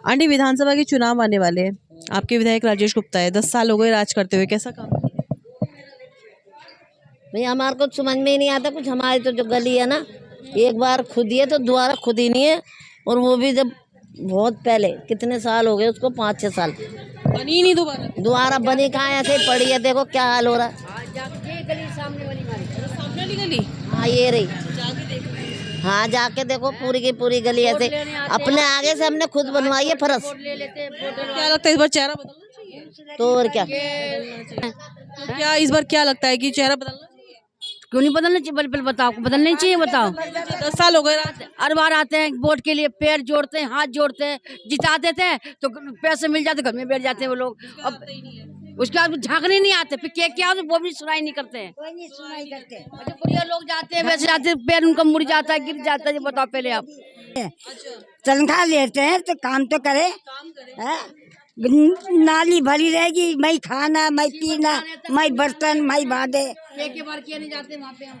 Aunty, विधानसभा के चुनाव आने वाले हैं। आपके विधायक राजेश गुप्ता है, 10 साल हो गए राज करते हुए, कैसा काम किया? भाई हमारे को समझ में ही नहीं आता कुछ। हमारी तो जो गली है ना, एक बार खुदी है तो दोबारा खुदी नहीं है। और वो भी जब बहुत पहले, कितने साल हो गए उसको, 5-6 साल बनी ही नहीं दोबारा। दोबारा बनी कहाँ, ऐसे ही पड़ी है। देखो क्या हाल हो रहा है। सामने वाली गली हाँ ये रही, जाके देख रहे हैं। हाँ जाके देखो पूरी की पूरी गली ऐसे अपने आगे से हमने खुद बनवाई है फरस। क्या लगता है इस बार चेहरा बदलना चाहिए? तो और क्या, तो क्या इस बार क्या लगता है कि चेहरा बदलना चाहिए? क्यों नहीं बदलना चाहिए? पहले बताओ, बदलना ही चाहिए। बताओ, 10 साल हो गए राज। हर बार आते हैं वोट के लिए, पैर जोड़ते हैं, हाथ जोड़ते हैं, जिता देते हैं तो पैसे मिल जाते, घर में बैठ जाते हैं वो लोग। अब उसके बाद झांकने नहीं आते, फिर क्या वो भी सुनाई नहीं करते हैं। कोई नहीं सुनाई करते। जो बुढ़िया लोग जाते हैं वैसे जाते हैं, पैर उनका मुड़ जाता है, गिर जाता है। ये बताओ पहले आप। तनख्वाह लेते हैं तो काम तो करे, हैं? नाली भरी रहेगी, मैं खाना, मैं पीना, मैं बर्तन, मैं बांधे, एक बार किया नहीं जाते वहाँ पे हम।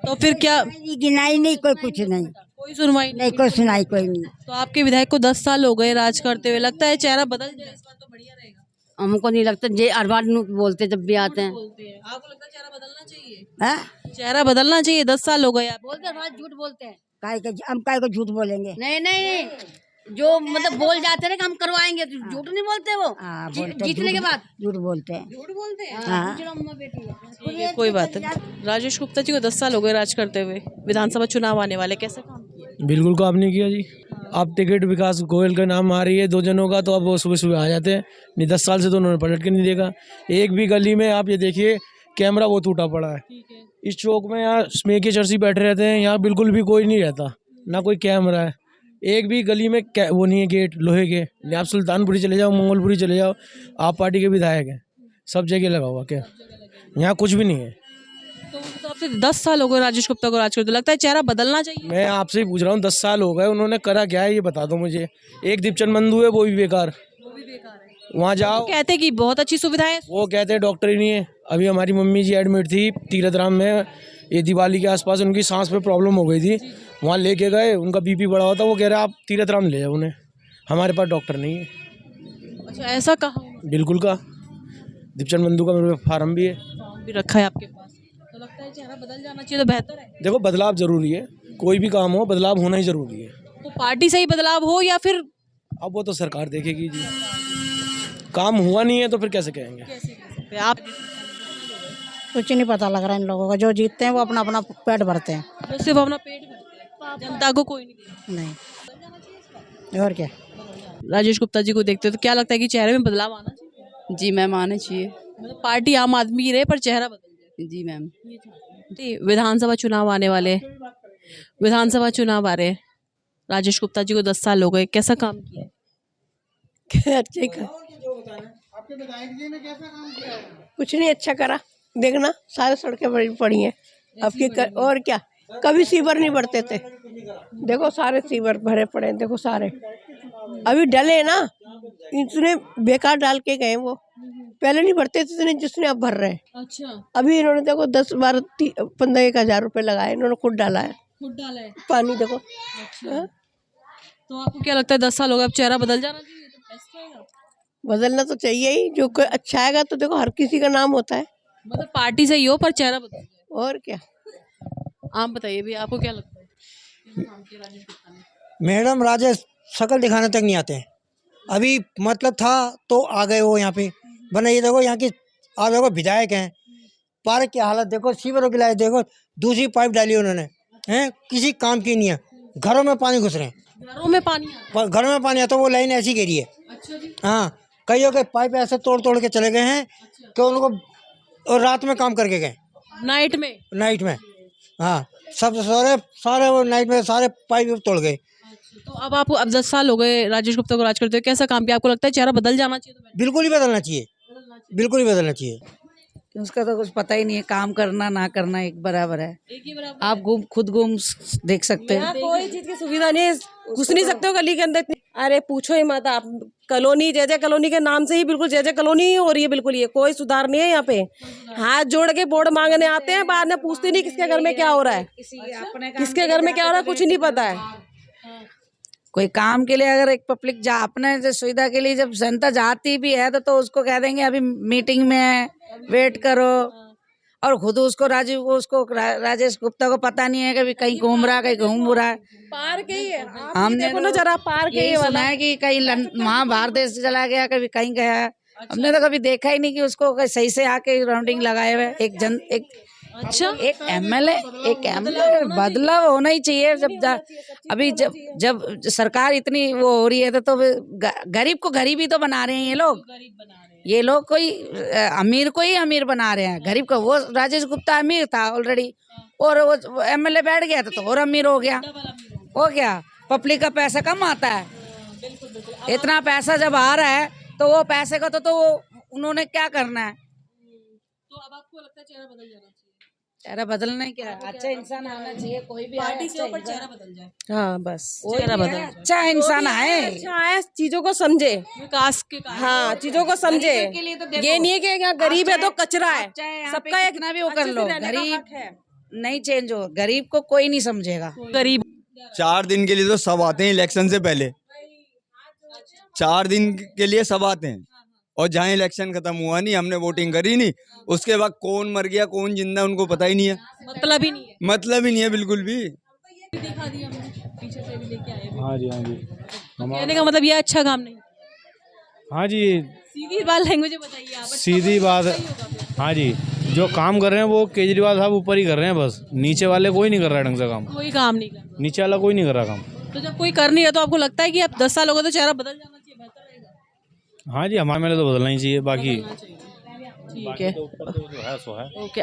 तो फिर क्या, गिनाई नहीं, कोई कुछ नहीं, कोई सुनवाई नहीं? नहीं कोई सुनाई, कोई नहीं। तो आपके विधायक को 10 साल हो गए राज करते हुए, लगता है चेहरा बदल जाए इस बार तो बढ़िया रहेगा? हमको नहीं लगता, जे हर बार बोलते जब भी आते हैं। बोलते हैं, आपको लगता है चेहरा बदलना चाहिए? हैं? चेहरा बदलना चाहिए, 10 साल हो गए आप। बोलते हैं, झूठ बोलते हैं। हम काय को झूठ बोलेंगे? नहीं नहीं नहीं, जो मतलब बोल जाते हैं ना कि हम करवाएंगे, तो झूठ नहीं बोलते वो। हाँ, बोलते हैं, जीतने के बाद झूठ बोलते हैं। झूठ बोलते हैं। हाँ। ठीक है, कोई बात नहीं। राजेश गुप्ता जी को 10 साल हो गए राज करते हुए, विधानसभा चुनाव आने वाले, कैसे काम किए? बिल्कुल काम नहीं किया जी। आप टिकट विकास गोयल का नाम आ रही है 2 जनों का, तो अब वो सुबह सुबह आ जाते हैं। नहीं, 10 साल से तो उन्होंने पलट के नहीं देखा। एक भी गली में आप ये देखिए, कैमरा वो टूटा पड़ा है। इस चौक में यहाँ स्मेके चर्सी बैठे रहते हैं, यहाँ बिल्कुल भी कोई नहीं रहता, ना कोई कैमरा है। एक भी गली में वो नहीं है गेट लोहे के। नहीं, आप सुल्तानपुरी चले जाओ, मंगोलपुरी चले जाओ, आप पार्टी के विधायक हैं, सब जगह लगा हुआ क्या, यहाँ कुछ भी नहीं है। तो उस हिसाब से 10 साल हो गए राजेश गुप्ता को राज करते, लगता है चेहरा बदलना चाहिए? मैं आपसे ही पूछ रहा हूँ, 10 साल हो गए, उन्होंने करा क्या है ये बता दो मुझे। एक दीपचंद बंधु है, वो भी बेकार। वहाँ जाओ, कहते कि बहुत अच्छी सुविधा है। वो कहते हैं डॉक्टर ही नहीं है। अभी हमारी मम्मी जी एडमिट थी तीरथ राम में, ये दिवाली के आसपास उनकी सांस पे प्रॉब्लम हो गई थी। वहाँ लेके गए, उनका बीपी बढ़ा हुआ था, वो कह रहे आप तीरथ राम ले जाओ उन्हें, हमारे पास डॉक्टर नहीं है। अच्छा, ऐसा कहा? बिल्कुल का। दीपचंद बंधु का मेरे फार्म भी है, भी रखा है आपके पास, तो लगता है चेहरा बदल जाना चाहिए तो बेहतर है। देखो बदलाव जरूरी है, कोई भी काम हो बदलाव होना ही जरूरी है। तो पार्टी से ही बदलाव हो या फिर अब वो तो सरकार देखेगी जी, काम हुआ नहीं है तो फिर कैसे कहेंगे। आप कुछ नहीं पता लग रहा है इन लोगों का। जो जीतते हैं वो अपना अपना पेट भरते हैं। तो सिर्फ अपना पेट भरते हैं, जनता को कोई नहीं देखता। नहीं और क्या। राजेश गुप्ता जी को देखते हो तो क्या लगता है कि चेहरे में बदलाव आना चाहिए? जी मैम, आना चाहिए। मतलब पार्टी आम आदमी की रहे पर चेहरा बदल जाए। जी मैम। जी, विधानसभा चुनाव आने वाले, विधानसभा चुनाव आ रहे हैं, राजेश गुप्ता जी को 10 साल हो गए, कैसा काम किया? अच्छे का कुछ नहीं अच्छा करा। देखना सारे सड़कें बड़ी पड़ी हैं आपकी और क्या, कभी सीवर नहीं भरते थे, देखो सारे सीवर भरे पड़े हैं। देखो सारे अभी डले ना, इतने बेकार डाल के गए वो, पहले नहीं भरते थे इतने जिसने अब भर रहे हैं। अच्छा, अभी इन्होंने देखो 10-12-15-1,000 रुपए लगाए, इन्होंने खुद डाला है। खुद डाला है पानी देखो। अच्छा। तो आपको क्या लगता है 10 साल हो गए, अब चेहरा बदल जाना चाहिए तो बेस्ट रहेगा? बदलना तो चाहिए ही, जो कोई अच्छा आएगा तो देखो हर किसी का नाम होता है। मतलब पार्टी से ही हो पर चेहरा बदल जाए। और क्या। आप बताइए भी, आपको क्या लगता है? मैडम राजेश शक्ल दिखाने तक नहीं आते हैं। अभी मतलब था तो आ गए वो यहाँ पे, वरना ये देखो यहाँ की, आप देखो विधायक हैं, पार्क की हालत देखो, सीवरों की लाइट देखो, दूसरी पाइप डाली उन्होंने, हैं किसी काम की नहीं है। घरों में पानी घुस रहे हैं, घरों में पानी घरों में पानी आता, वो लाइन ऐसी गिरी है। अच्छा जी। हाँ, कईयों के पाइप ऐसे तोड़ तोड़ के चले गए हैं कि उनको, और रात में काम करके गए, नाइट में। हाँ, सब सारे वो नाइट में सारे पाइप तोड़ गए। तो अब आपको, अब 10 साल हो गए राजेश गुप्ता को राज करते हुए, कैसा काम किया? आपको लगता है चेहरा बदल जाना चाहिए तो बिल्कुल ही बदलना चाहिए, बिल्कुल ही बदलना चाहिए। उसका तो कुछ पता ही नहीं है, काम करना ना करना एक बराबर है। एक ही बराबर। आप खुद घूम देख सकते हैं। कोई चीज की सुविधा नहीं है, घुस नहीं सकते हो गली के अंदर। अरे पूछो ही मत आप, कॉलोनी जय कॉलोनी के नाम से ही बिल्कुल जय कॉलोनी ही हो रही है, बिल्कुल ये कोई सुधार नहीं है यहाँ पे। हाथ जोड़ के वोट मांगने आते हैं, बाद में पूछते नहीं किसके घर में क्या हो रहा है, किसके घर में क्या हो रहा है कुछ नहीं पता है। कोई काम के लिए अगर एक पब्लिक जा अपने जो सुविधा के लिए जब जनता जाती भी है तो उसको कह देंगे अभी मीटिंग में है, वेट करो। और खुद उसको राजेश गुप्ता को पता नहीं है कि कहीं घूम रहा है, कहीं घूम रहा है। पार्क ही है, हमने देखो ना जरा, पार्क यही है सुना है कि कहीं वहाँ बाहर देश चला गया, कभी कहीं गया है। हमने तो कभी देखा ही नहीं कि उसको सही से आके राउंडिंग लगाए हुए एक अच्छा, एक एमएलए बदलाव होना ही चाहिए। अभी जब सरकार इतनी वो हो रही है तो गरीब को गरीब ही तो बना रहे हैं ये लोग कोई अमीर को ही अमीर बना रहे हैं, गरीब को। वो राजेश गुप्ता अमीर था ऑलरेडी और वो एमएलए बैठ गया तो और अमीर हो गया। पब्लिक का पैसा कम आता है, इतना पैसा जब आ रहा है तो वो पैसे का तो वो उन्होंने क्या करना है। तो अब आपको लगता है चेहरा बदल जाना चाहिए? चेहरा बदलना क्या है, अच्छा इंसान आना चाहिए, कोई भी पार्टी के ऊपर चेहरा बदल जाए। हाँ बस चेहरा बदल जाए, अच्छा इंसान आए, अच्छा है, चीजों को समझे। विकास के कारण। हाँ, चीजों को समझे। के लिए तो देखो, ये नहीं है कि यहाँ गरीब है तो कचरा है। सबका सबका एक कितना भी वो कर लो, गरीब गरीब नहीं चेंज हो, गरीब को कोई नहीं समझेगा। गरीब 4 दिन के लिए तो सब आते हैं इलेक्शन से पहले, 4 दिन के लिए सब आते हैं। और जहाँ इलेक्शन खत्म हुआ नहीं, हमने वोटिंग करी नहीं, उसके बाद कौन मर गया कौन जिंदा उनको पता ही नहीं है, मतलब ही नहीं है। मतलब ही नहीं है बिल्कुल भी। दिखा दिया हमने, पीछे से भी लेके आए। हाँ जी, हाँ जी। कहने का मतलब ये अच्छा काम नहीं। हाँ जी, सीधी बात लैंग्वेज बताइए आप। सीधी बात। हाँ जी, जो काम कर रहे हैं वो केजरीवाल साहब ऊपर ही कर रहे हैं, बस नीचे वाले कोई नहीं कर रहा है ढंग से काम। कोई काम नहीं कर, नीचे वाला कोई नहीं कर रहा काम। तो जब कोई कर नहीं रहा तो आपको लगता है कि अब 10 साल हो गए तो चेहरा बदल जाना चाहिए, बेहतर रहेगा? हाँ जी, हमारे मेले तो बदलना ही चाहिए, बाकी ठीक है, तो ऊपर तो जो है सो है। ओके।